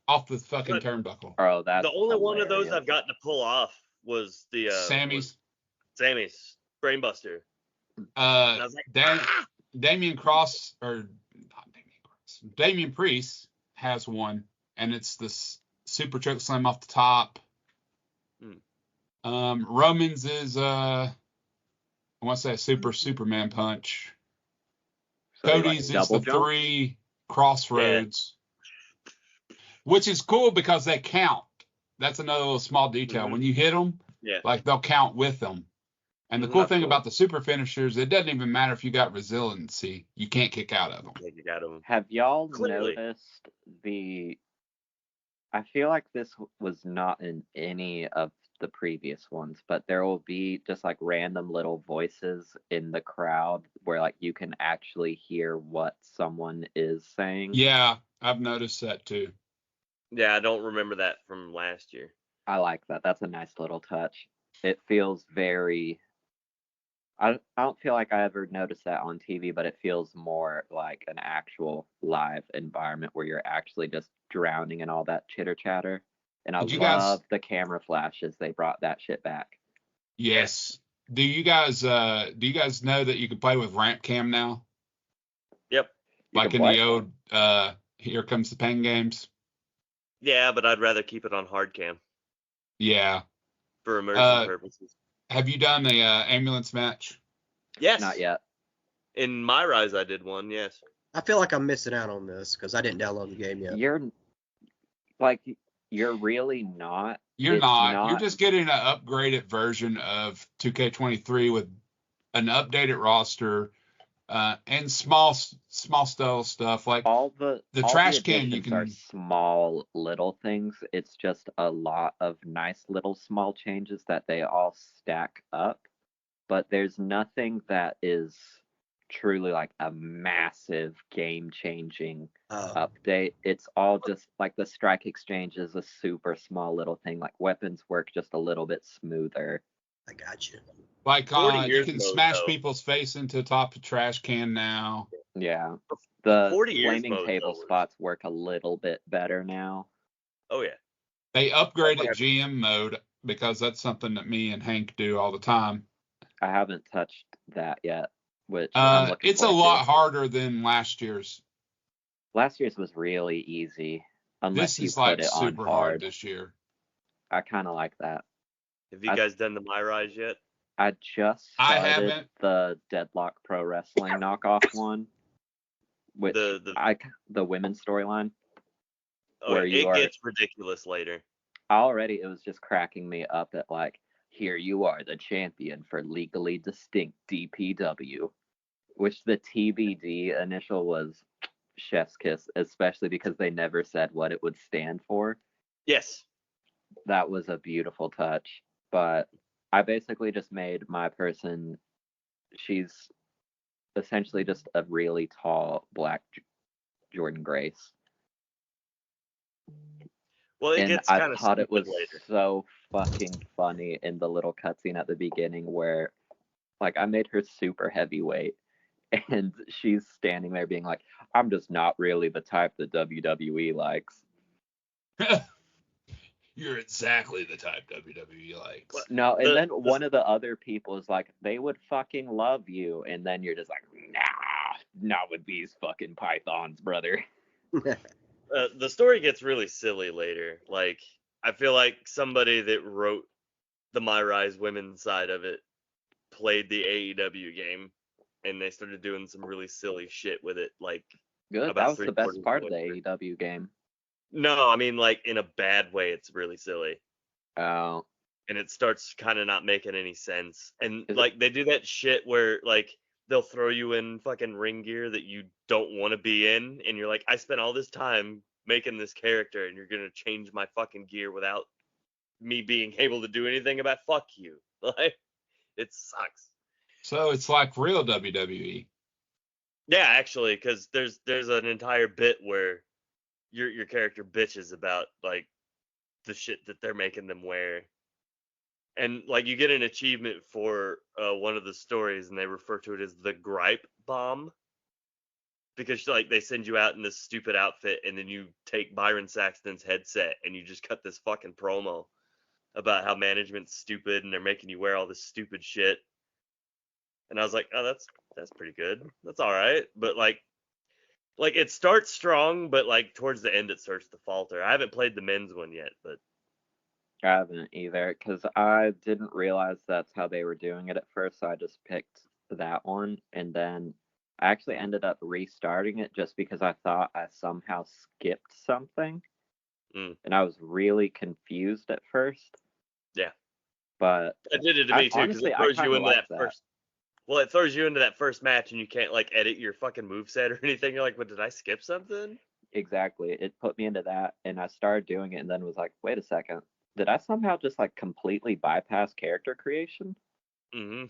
off the fucking turnbuckle. Oh, that's the only one of those I've gotten to pull off was the Sammy's Brainbuster. Damian Priest has one, and it's this super choke slam off the top. Roman's is I want to say a Superman punch. So Cody's is the jump? 3 crossroads, which is cool because they count. That's another little small detail. When you hit them, like they'll count with them. And the cool thing about the super finishers, it doesn't even matter if you got resiliency. You can't kick out of them. Have y'all noticed the I feel like this was not in any of the previous ones, but there will be just like random little voices in the crowd where like you can actually hear what someone is saying. Yeah, I've noticed that too. Yeah, I don't remember that from last year. I like that. That's a nice little touch. It feels very. I don't feel like I ever noticed that on TV, but it feels more like an actual live environment where you're actually just drowning in all that chitter chatter. And I Did you guys? love the camera flashes. They brought that shit back. Yes. Do you guys know that you can play with ramp cam now? Yep. Like in the old Here Comes the Pain games? Yeah, but I'd rather keep it on hard cam Yeah. for immersion purposes. Have you done the ambulance match? Yes. Not yet. In my Rise, I did one. Yes. I feel like I'm missing out on this because I didn't download the game yet. You're really not. You're not. You're just getting an upgraded version of 2K23 with an updated roster and small stuff like all the trash can. You can are small little things. It's just a lot of nice little small changes that they all stack up. But there's nothing that is truly like a massive game-changing update. It's all just like the strike exchange is a super small little thing. Like weapons work just a little bit smoother. I got you. Like you can smash people's face into the top of trash can now. Yeah. The flaming table spots work a little bit better now. Oh yeah. They upgraded GM mode because that's something that me and Hank do all the time. I haven't touched that yet, which it's a lot harder than last year's. Last year's was really easy, unless this is you put like it super on hard this year. I kind of like that. Have you guys done the My Rise yet? I just started the Deadlock Pro Wrestling knockoff one, which the women's storyline. Oh, it gets ridiculous later. Already, it was just cracking me up at like, here you are, the champion for legally distinct DPW, which the TBD initial was chef's kiss, especially because they never said what it would stand for. Yes. That was a beautiful touch. But I basically just made my person, she's essentially just a really tall black Jordan Grace. Well, it gets kind of I thought it was later. So fucking funny in the little cutscene at the beginning where, like, I made her super heavyweight, and she's standing there being like, I'm just not really the type that WWE likes. You're exactly the type WWE likes. No, and then one of the other people is like, they would fucking love you, and then you're just like, nah, not with these fucking pythons, brother. The story gets really silly later. Like, I feel like somebody that wrote the My Rise women's side of it played the AEW game, and they started doing some really silly shit with it. Like, good. That was the best part of the AEW game. No, I mean, like, in a bad way, it's really silly. Oh. And it starts kind of not making any sense. And, like, they do that shit where, like, they'll throw you in fucking ring gear that you don't want to be in, and you're like, I spent all this time making this character, and you're gonna change my fucking gear without me being able to do anything about fuck you. Like, it sucks. So it's like real WWE. Yeah, actually, because there's an entire bit where your character bitches about like the shit that they're making them wear. And like you get an achievement for one of the stories, and they refer to it as the gripe bomb, because like they send you out in this stupid outfit, and then you take Byron Saxton's headset and you just cut this fucking promo about how management's stupid and they're making you wear all this stupid shit. And I was like, oh, that's pretty good. That's all right. But like it starts strong, but like towards the end it starts to falter. I haven't played the men's one yet, but. I haven't either, because I didn't realize that's how they were doing it at first, so I just picked that one, and then I actually ended up restarting it just because I thought I somehow skipped something, and I was really confused at first. Yeah. But it did it to me too, because it throws you into that first. Well, it throws you into that first match, and you can't like edit your fucking moveset or anything. You're like, "What? Did I skip something?" Exactly. It put me into that, and I started doing it, and then was like, wait a second, did I somehow just like completely bypass character creation? Mm-hmm.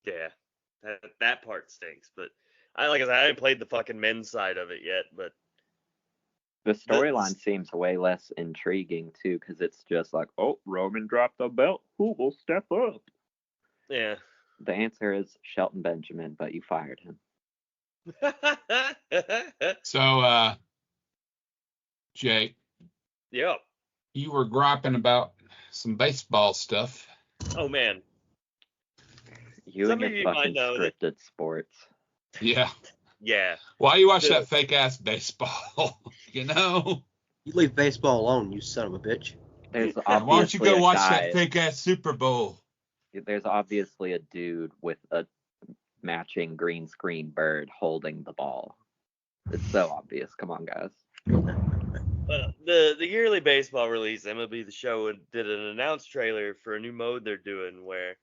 Yeah, that part stinks. But like I said, I haven't played the fucking men's side of it yet. But The storyline seems way less intriguing too, because it's just like, oh, Roman dropped the belt. Who will step up? Yeah. The answer is Shelton Benjamin, but you fired him. So, Jake. Yep. You were griping about some baseball stuff. Oh man. Some and your fucking scripted sports. Yeah. Yeah. Why you watch that fake ass baseball? You know. You leave baseball alone, you son of a bitch. There's Why don't you go watch that fake ass Super Bowl? There's obviously a dude with a matching green screen bird holding the ball. It's so obvious. Come on, guys. The yearly baseball release, MLB The Show did an announced trailer for a new mode they're doing where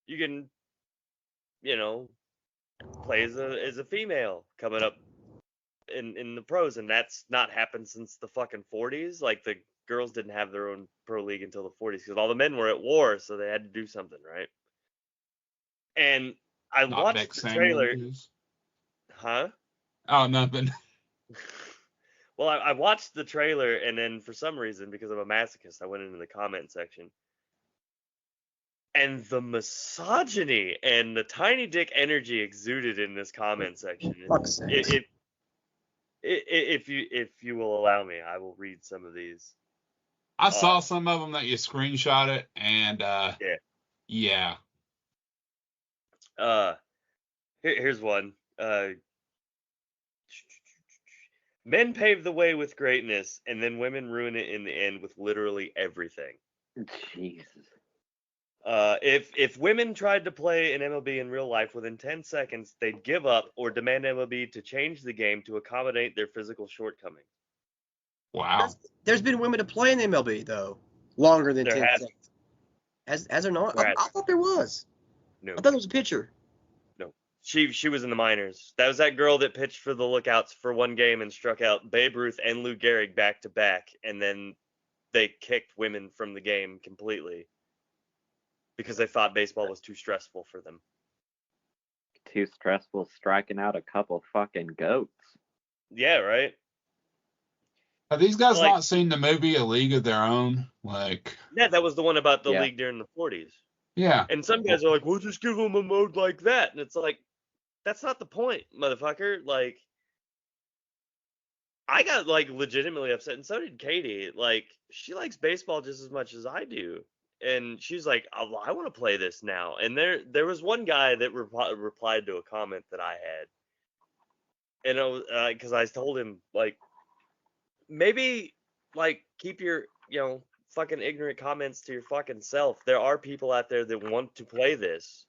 you can, play as a female coming up in the pros, and that's not happened since the fucking 40s. Like, the girls didn't have their own pro league until the 40s because all the men were at war, so they had to do something, right? And I watched the trailer. Huh? Oh, nothing. Well, I watched the trailer, and then for some reason, because I'm a masochist, I went into the comment section. And the misogyny and the tiny dick energy exuded in this comment section. If you will allow me, I will read some of these. I saw some of them that you screenshot it, and yeah. Here's one. Men pave the way with greatness, and then women ruin it in the end with literally everything. Jesus. If women tried to play an MLB in real life within 10 seconds, they'd give up or demand MLB to change the game to accommodate their physical shortcomings. Wow. There's been women to play in MLB, though, longer than 10 seconds. Has there not? I thought there was. No. I thought it was a pitcher. No. She was in the minors. That was that girl that pitched for the Lookouts for one game and struck out Babe Ruth and Lou Gehrig back to back, and then they kicked women from the game completely because they thought baseball was too stressful for them. Too stressful striking out a couple fucking goats. Yeah, right? Have these guys not seen the movie A League of Their Own? Yeah, that was the one about the league during the 40s. Yeah. And some guys are like, well, just give them a mode like that. And it's like, that's not the point, motherfucker. Like, I got, legitimately upset, and so did Katie. Like, she likes baseball just as much as I do. And she's like, oh, I want to play this now. And there was one guy that replied to a comment that I had. And because I told him, maybe, keep your, fucking ignorant comments to your fucking self. There are people out there that want to play this.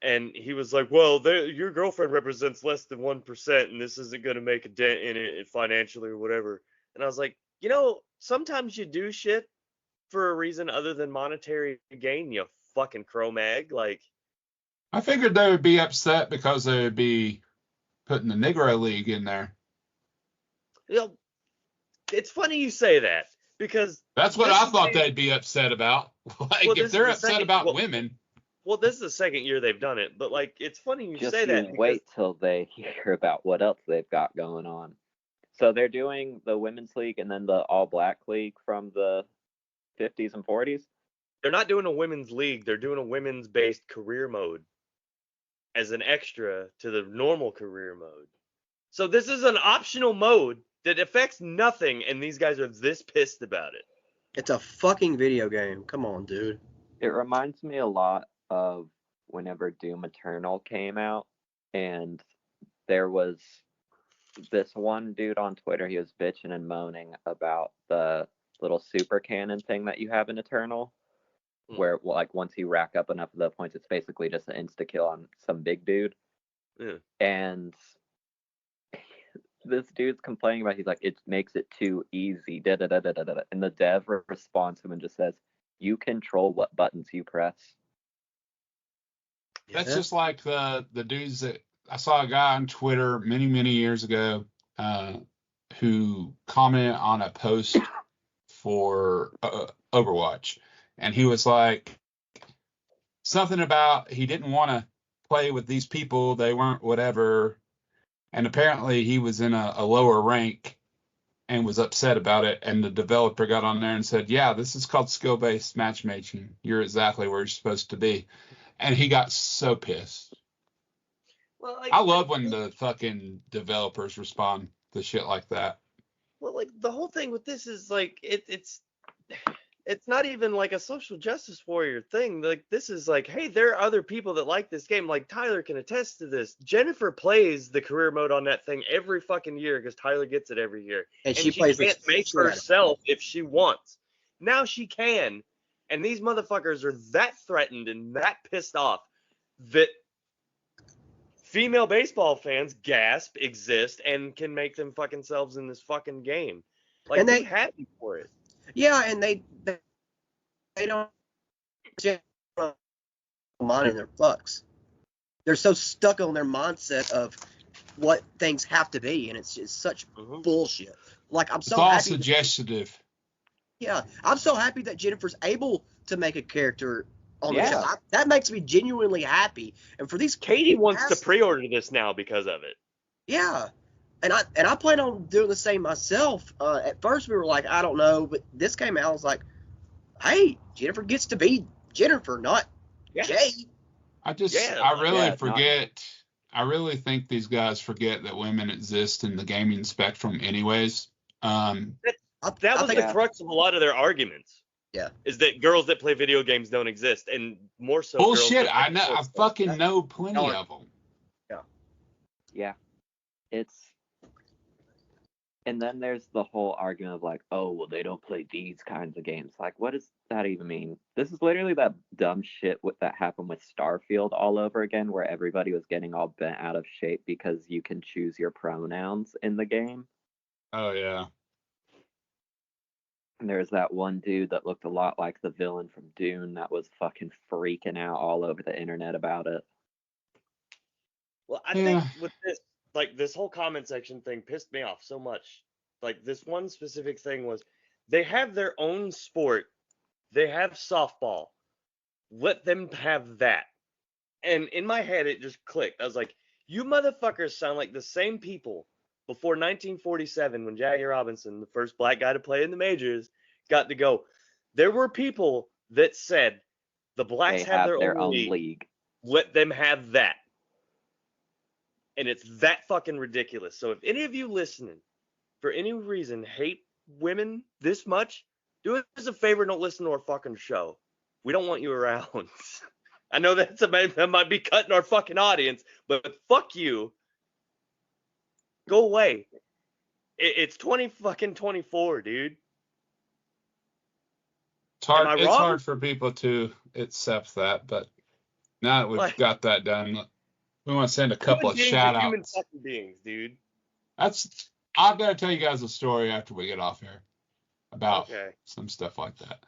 And he was like, well, your girlfriend represents less than 1%, and this isn't going to make a dent in it financially or whatever. And I was like, sometimes you do shit for a reason other than monetary gain, you fucking Cro-Mag. I figured they would be upset because they would be putting the Negro League in there. It's funny you say that, because that's what I thought they'd be upset about. If they're upset about women. Well, this is the second year they've done it, but it's funny you say that. Just wait till they hear about what else they've got going on. So they're doing the women's league and then the all-black league from the 50s and 40s. They're not doing a women's league. They're doing a women's-based career mode as an extra to the normal career mode. So this is an optional mode that affects nothing, and these guys are this pissed about it. It's a fucking video game. Come on, dude. It reminds me a lot of whenever Doom Eternal came out, and there was this one dude on Twitter, he was bitching and moaning about the little super cannon thing that you have in Eternal, where once you rack up enough of the points, it's basically just an insta-kill on some big dude. Yeah. And this dude's complaining about, he's like, it makes it too easy, da-da-da-da-da-da. And the dev responds to him and just says, you control what buttons you press. That's just like the dudes that I saw a guy on Twitter many, many years ago who commented on a post for Overwatch, and he was like something about he didn't want to play with these people, they weren't whatever, and apparently he was in a lower rank and was upset about it, and the developer got on there and said, yeah, this is called skill-based matchmaking, you're exactly where you're supposed to be. And he got so pissed. Well, I love when the fucking developers respond to shit like that. Well, like the whole thing with this is like it's not even like a social justice warrior thing. Like this is like, hey, there are other people that like this game. Like Tyler can attest to this. Jennifer plays the career mode on that thing every fucking year because Tyler gets it every year, And she plays can't make herself if she wants. Now she can, and these motherfuckers are that threatened and that pissed off that female baseball fans gasp, exist, and can make them fucking selves in this fucking game. Like, and they happy for it. Yeah, and they don't mind in their fucks. They're so stuck on their mindset of what things have to be, and it's just such bullshit. Like, I'm so happy. It's all suggestive. Yeah, I'm so happy that Jennifer's able to make a character on the show. That makes me genuinely happy. And for these, Katie wants to pre-order this now because of it. Yeah, and I plan on doing the same myself. At first, we were like, I don't know, but this came out. I was like, hey, Jennifer gets to be Jennifer, not Jay. I really think these guys forget that women exist in the gaming spectrum, anyways. That was the crux of a lot of their arguments. Yeah, is that girls that play video games don't exist, and more so. Bullshit! I know. I fucking know plenty of them. Yeah, it's. And then there's the whole argument of like, oh, well, they don't play these kinds of games. Like, what does that even mean? This is literally that dumb shit that happened with Starfield all over again, where everybody was getting all bent out of shape because you can choose your pronouns in the game. Oh yeah. And there's that one dude that looked a lot like the villain from Dune that was fucking freaking out all over the internet about it. Well, I think with this, like, this whole comment section thing pissed me off so much. Like, this one specific thing was, they have their own sport. They have softball. Let them have that. And in my head, it just clicked. I was like, you motherfuckers sound like the same people before 1947, when Jackie Robinson, the first black guy to play in the majors, got to go. There were people that said the blacks have their own league. Let them have that. And it's that fucking ridiculous. So if any of you listening, for any reason, hate women this much, do us a favor, don't listen to our fucking show. We don't want you around. I know that might be cutting our fucking audience, but fuck you. Go away. It's 2024, dude. It's hard for people to accept that, but now that we've got that done, we want to send a couple of shout outs. Human fucking beings, dude. I've got to tell you guys a story after we get off here about some stuff like that.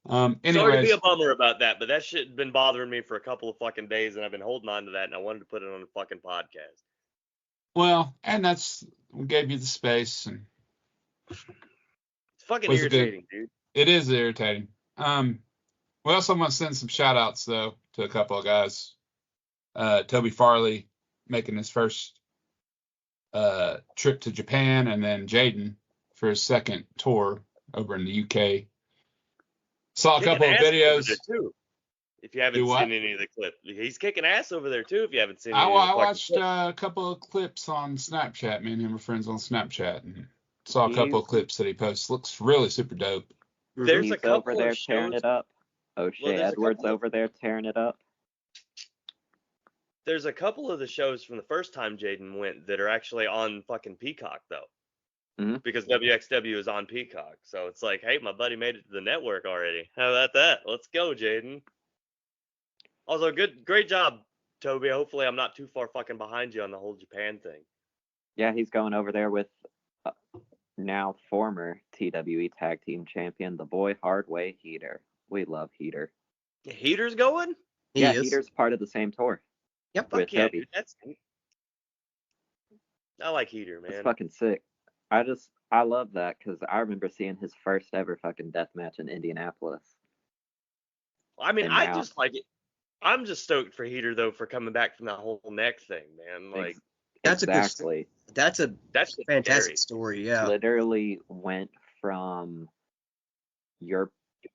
Anyways, sorry to be a bummer about that, but that shit has been bothering me for a couple of fucking days, and I've been holding on to that, and I wanted to put it on a fucking podcast. Well, and we gave you the space, and it's fucking irritating, dude. It is irritating. We also want to send some shout outs though to a couple of guys. Toby Farley making his first trip to Japan, and then Jaden for his second tour over in the UK. Saw a couple of videos. If you haven't seen any of the clips, he's kicking ass over there too. If you haven't seen, I watched a couple of clips on Snapchat. Me and him are friends on Snapchat, and saw a couple of clips that he posts. Looks really super dope. There's he's a couple over there of tearing it up. O'Shea Edwards over there tearing it up. There's a couple of the shows from the first time Jaden went that are actually on fucking Peacock though. Mm-hmm. Because WXW is on Peacock. So it's like, hey, my buddy made it to the network already. How about that? Let's go, Jaden. Also, great job, Toby. Hopefully I'm not too far fucking behind you on the whole Japan thing. Yeah, he's going over there with now former TWE Tag Team Champion, the boy Hardway Heater. We love Heater. Heater's going? Heater's part of the same tour. Yep. Fuck yeah, dude. I like Heater, man. It's fucking sick. I love that because I remember seeing his first ever fucking death match in Indianapolis. I mean, And I now- just like it. I'm just stoked for Heater though for coming back from that whole neck thing, man. Like That's exactly. That's a that's fantastic scary. story. Yeah. Literally went from you're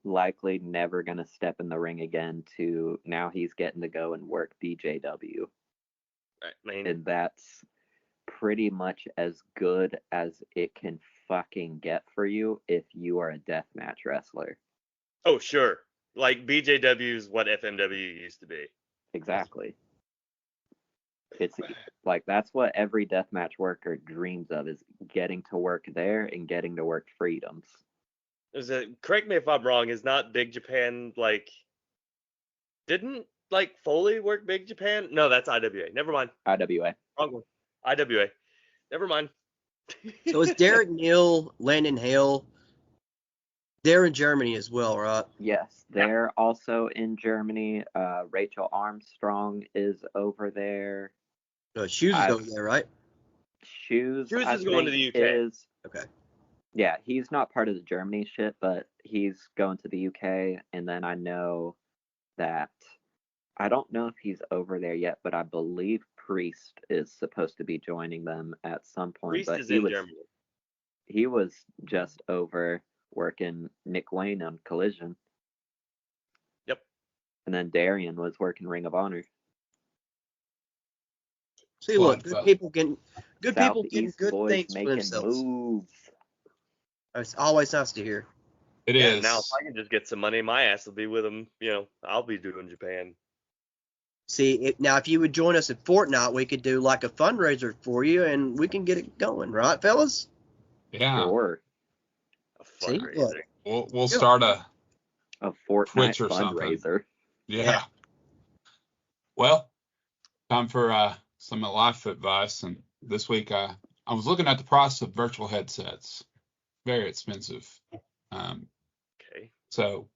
likely never gonna step in the ring again to now he's getting to go and work BJW. I mean, And that's pretty much as good as it can fucking get for you if you are a deathmatch wrestler. oh sure, like BJW is what FMW used to be. Exactly. It's like that's what every deathmatch worker dreams of, is getting to work there and getting to work freedoms. Correct me if I'm wrong. Is not Big Japan like? Didn't like Foley work Big Japan? No, that's IWA. Never mind. IWA. Wrong one. IWA. Never mind. So it's Derek Neal, Landon Hale. They're in Germany as well, right? Yes, they're also in Germany. Rachel Armstrong is over there. No, Shoes is over there, right? Shoes Shoes I is going to think, the UK. is Okay. yeah, he's not part of the Germany shit, but he's going to the UK. And then I know that I don't know if he's over there yet, but I believe Priest is supposed to be joining them at some point. Priest But is in Germany. he was just over working Nick Wayne on Collision. Yep. And then Darian was working Ring of Honor. See, look, good people getting good Southeast good boys things for making themselves. moves. It's always nice to hear. It Yeah, is. now if I can just get some money, my ass will be with them. You know, I'll be doing Japan. See, now if you would join us at Fortnite, we could do like a fundraiser for you, and we can get it going, right, fellas? Yeah. Or A See, fundraiser. look. We'll start a Fortnite Twitch or something. fundraiser. Yeah. Well, time for some life advice. And this week I was looking at the price of virtual headsets. Very expensive. Okay. So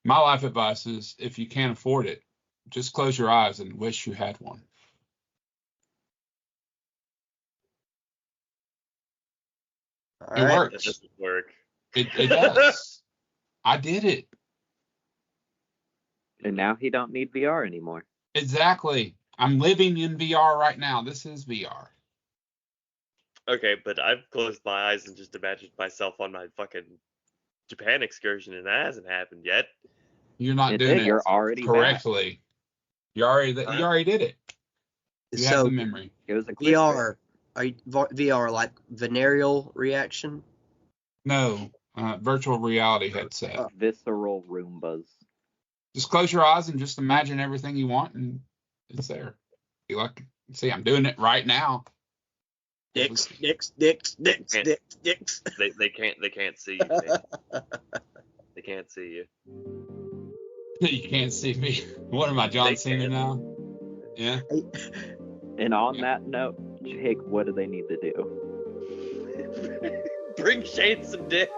my life advice is, if you can't afford it, just close your eyes and wish you had one. All It right. works. That doesn't work. It does. I did it. And now he don't need VR anymore. Exactly. I'm living in VR right now. This is VR. Okay, but I've closed my eyes and just imagined myself on my fucking Japan excursion, and that hasn't happened yet. You're not doing it You're already correctly. You already did it. You have So the memory. It was a quick VR, VR like venereal reaction? No, virtual reality headset. visceral Roombas. Just close your eyes and just imagine everything you want, and it's there. You like, see, I'm doing it right now. Dicks. They can't see you, man. They can't see you. You can't see me. What am I, John Cena now? Yeah. And on that note, Jake, what do they need to do? Bring Shane some dicks.